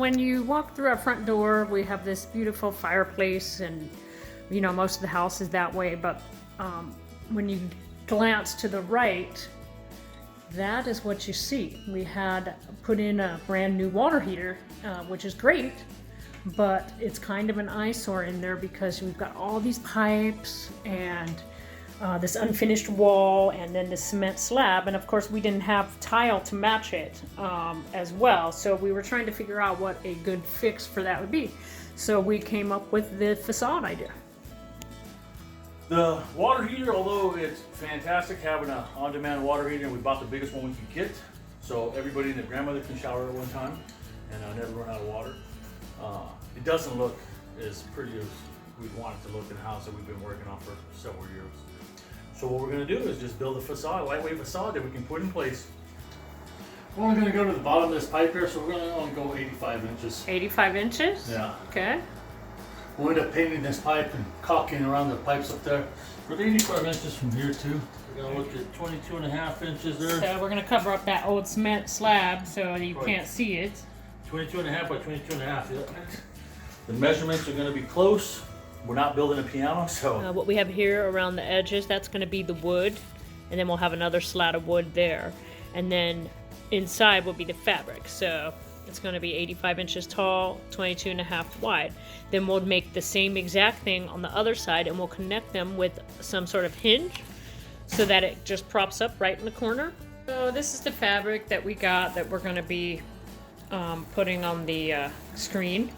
when you walk through our front door, we have this beautiful fireplace, and you know, most of the house is that way, but when you glance to the right, that is what you see. We had put in a brand new water heater, which is great, but it's kind of an eyesore in there because we've got all these pipes and this unfinished wall and then the cement slab, and of course we didn't have tile to match it as well, so we were trying to figure out what a good fix for that would be. So we came up with the facade idea. The water heater, although it's fantastic having an on-demand water heater, we bought the biggest one we could get, so everybody and their grandmother can shower at one time and never run out of water. It doesn't look as pretty as we want it to look in the house that we've been working on for several years. So what we're going to do is just build a facade, lightweight facade that we can put in place. We're only going to go to the bottom of this pipe here, so we're going to only go 85 inches. 85 inches? Yeah. Okay. We'll end up painting this pipe and caulking around the pipes up there. We're 85 inches from here too. We're going to look at 22.5 inches there. So we're going to cover up that old cement slab so you can't see it. 22.5 by 22.5. Yeah. The measurements are going to be close. We're not building a piano, so. What we have here around the edges, that's going to be the wood, and then we'll have another slat of wood there. And then inside will be the fabric. So it's going to be 85 inches tall, 22.5 wide. Then we'll make the same exact thing on the other side, and we'll connect them with some sort of hinge so that it just props up right in the corner. So this is the fabric that we got that we're going to be putting on the screen.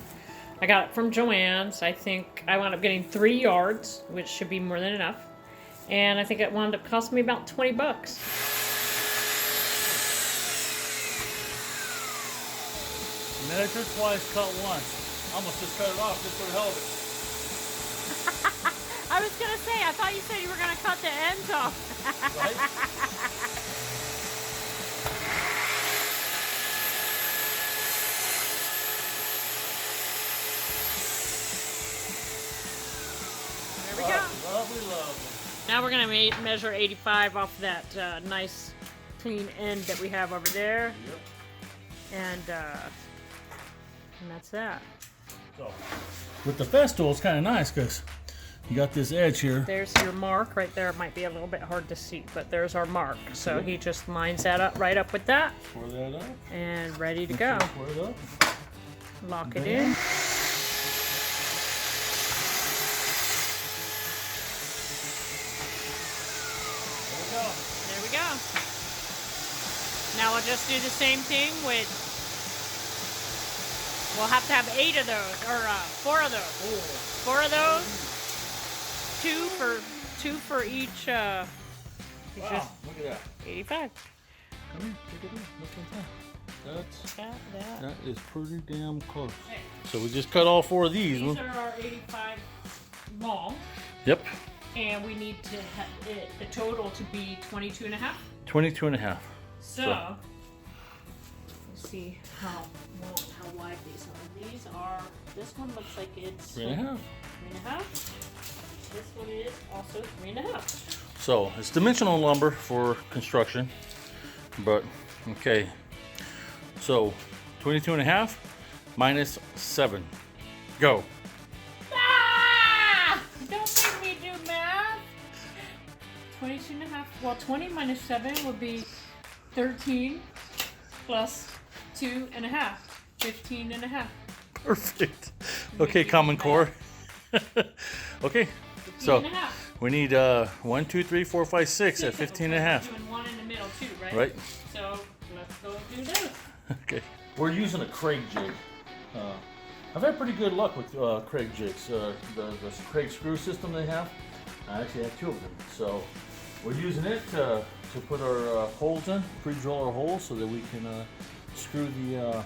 I got it from Joann's. I think I wound up getting 3 yards, which should be more than enough. And I think it wound up costing me about 20 bucks. Measure twice, cut once. I almost just cut it off just for the hell of it. I was gonna say, I thought you said you were gonna cut the ends off. Right? There we go. Lovely, lovely. Now we're gonna measure 85 off that nice clean end that we have over there. Yep. And that's that. So, with the Festool, it's kind of nice because you got this edge here. There's your mark right there. It might be a little bit hard to see, but there's our mark. So he just lines that up right up with that. Pour that up. And ready to go. Pour it up. Lock it in. There we go. Now we'll just do the same thing with, we'll have to have 8 of those, or 4 of those. 4 of those. 2 for each. Wow, look at that. 85. Come here, look at that. That is pretty damn close. Okay. So we just cut all 4 of these. These are our 85 long. Yep. And we need to have it, the total to be 22.5. 22.5. So, let's see how wide these are. These are, this one looks like it's 3.5. 3.5. This one is also 3.5. So it's dimensional lumber for construction, but okay. So 22.5 minus 7. Go. Ah! Don't make me do math. 22.5. Well, 20 minus 7 would be 13 plus 2.5. 15.5. Perfect. Okay, Common Core. Okay, so we need 1, 2, 3, 4, 5, 6 at 15.5. Doing one in the middle too, right? Right. So let's go do this. Okay. We're using a Craig jig. I've had pretty good luck with Craig jigs. The Craig screw system they have, I actually have 2 of them. So we're using it to put our holes in, pre-drill our holes so that we can screw the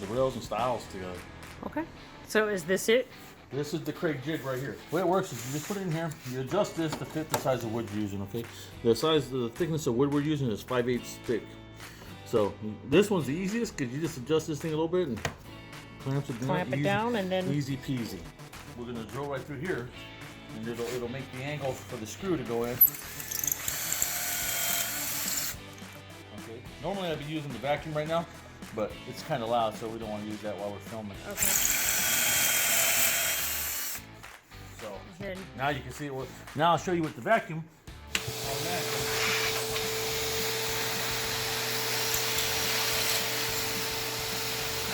rails and stiles together. Okay. So is this it? This is the Craig jig right here. The way it works is you just put it in here, you adjust this to fit the size of wood you're using, okay? The thickness of wood we're using is 5/8 thick. So this one's the easiest because you just adjust this thing a little bit and clamp it down and then easy peasy. We're gonna drill right through here and it'll make the angle for the screw to go in. Okay. Normally I'd be using the vacuum right now, but it's kind of loud, so we don't want to use that while we're filming. Okay. So Then now you can see it. Now I'll show you with the vacuum.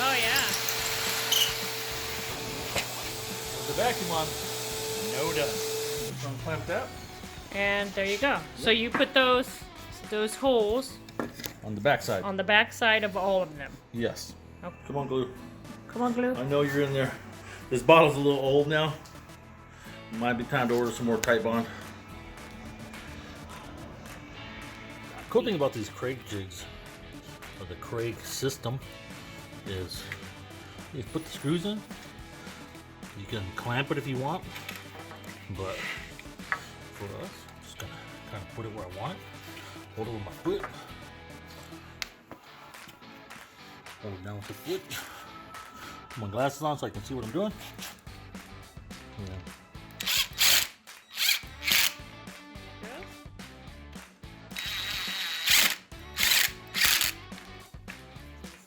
oh yeah. With the vacuum on, no dust. Just unclamp that. And there you go. So you put those holes On the back side. on the back side of all of them. Yes. Okay. Come on, glue. Come on, glue. I know you're in there. This bottle's a little old now. Might be time to order some more Type Bond. Cool thing about these Craig jigs, or the Craig system, is you put the screws in. You can clamp it if you want, but for us, I'm just gonna kind of put it where I want it. Hold it with my foot. Hold it down with the foot. Put my glasses on so I can see what I'm doing. Yeah.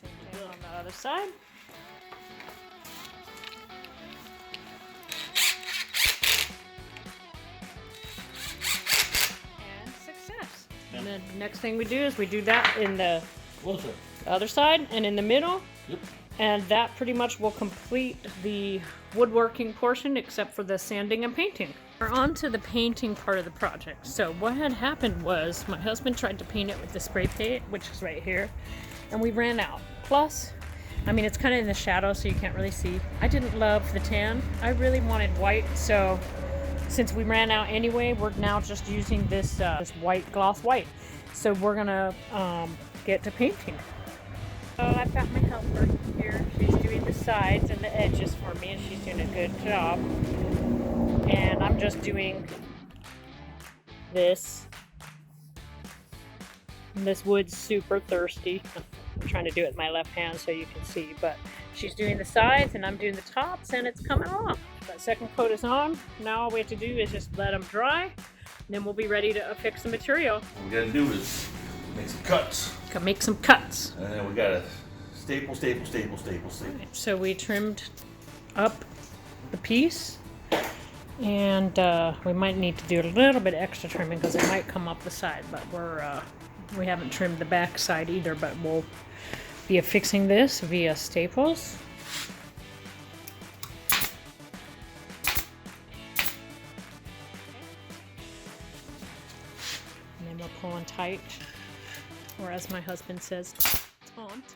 Same thing on the other side. And success. And then the next thing we do is we do that in the other side and in the middle. Yep. And that pretty much will complete the woodworking portion except for the sanding and painting. We're on to the painting part of the project. So what had happened was my husband tried to paint it with the spray paint, which is right here, and we ran out. Plus, I mean, it's kind of in the shadow so you can't really see. I didn't love the tan. I really wanted white, so since we ran out anyway, we're now just using this white gloss white. So we're gonna get to painting. So I've got my helper here. She's doing the sides and the edges for me, and she's doing a good job. And I'm just doing this. And this wood's super thirsty. I'm trying to do it with my left hand so you can see, but she's doing the sides and I'm doing the tops, and it's coming along. That second coat is on. Now all we have to do is just let them dry, and then we'll be ready to affix the material. What we gotta do is make some cuts. Can make some cuts. And then we gotta staple. So we trimmed up the piece, and we might need to do a little bit extra trimming because it might come up the side, but we haven't trimmed the back side either, but we'll be affixing this via staples. And then we're pulling tight, or as my husband says, taunt.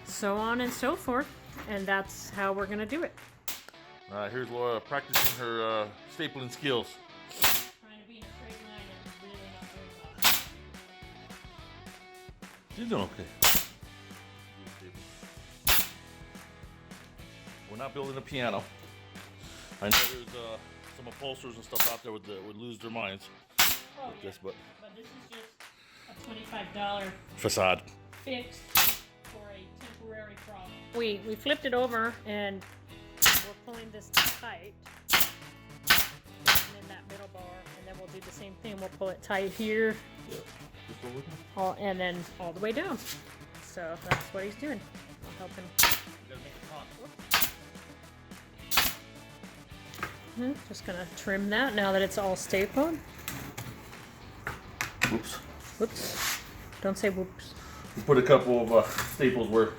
So on and so forth, and that's how we're gonna do it. Here's Laura practicing her stapling skills. Trying to be in a straight line and really not doing well. She's doing okay. We're not building a piano. I know there's some upholsterers and stuff out there would lose their minds with this, but this is just a $25 facade. fix for a temporary problem. We flipped it over and we're pulling this tight, and then that middle bar, and then we'll do the same thing. We'll pull it tight here, and then all the way down. So that's what he's doing. I'll help him. Just gonna trim that now that it's all stapled. Whoops. Whoops. Don't say whoops. We put a couple of staples where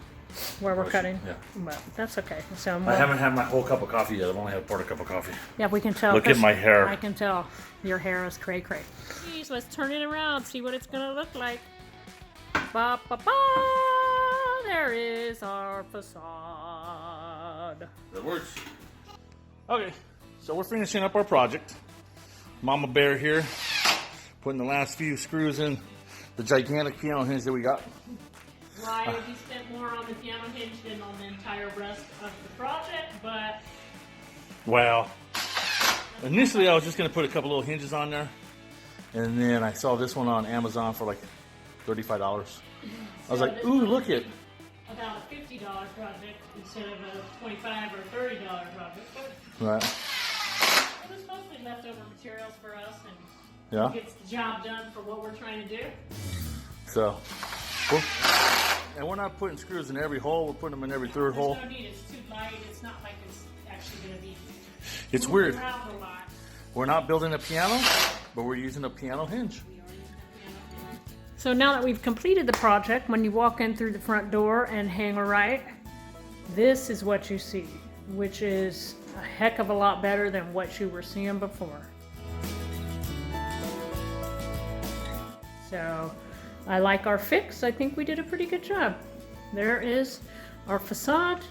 We're cutting. Yeah. But that's okay. So I haven't had my whole cup of coffee yet. I've only had a quarter cup of coffee. yeah, we can tell. Look at my hair. I can tell. Your hair is cray cray. Please, let's turn it around. See what it's gonna look like. Ba ba ba. There is our facade. That works. Okay, so we're finishing up our project. Mama Bear here, putting the last few screws in the gigantic piano hinge that we got. Right, we spent more on the piano hinge than on the entire rest of the project, but Well, initially I was just gonna put a couple little hinges on there, and then I saw this one on Amazon for like $35. I was like, ooh, look it. about out a $50 project instead of a $25 or $30 project. But Right. it was mostly leftover materials for us, and Yeah. it gets the job done for what we're trying to do. So, and we're not putting screws in every hole. We're putting them in every third hole. There's no need. It's too light. It's not like it's actually going to be. It's moving weird. around a lot. We're not building a piano, but we're using a piano hinge. So now that we've completed the project, when you walk in through the front door and hang a right, this is what you see, which is a heck of a lot better than what you were seeing before. So I like our fix. I think we did a pretty good job. There is our facade.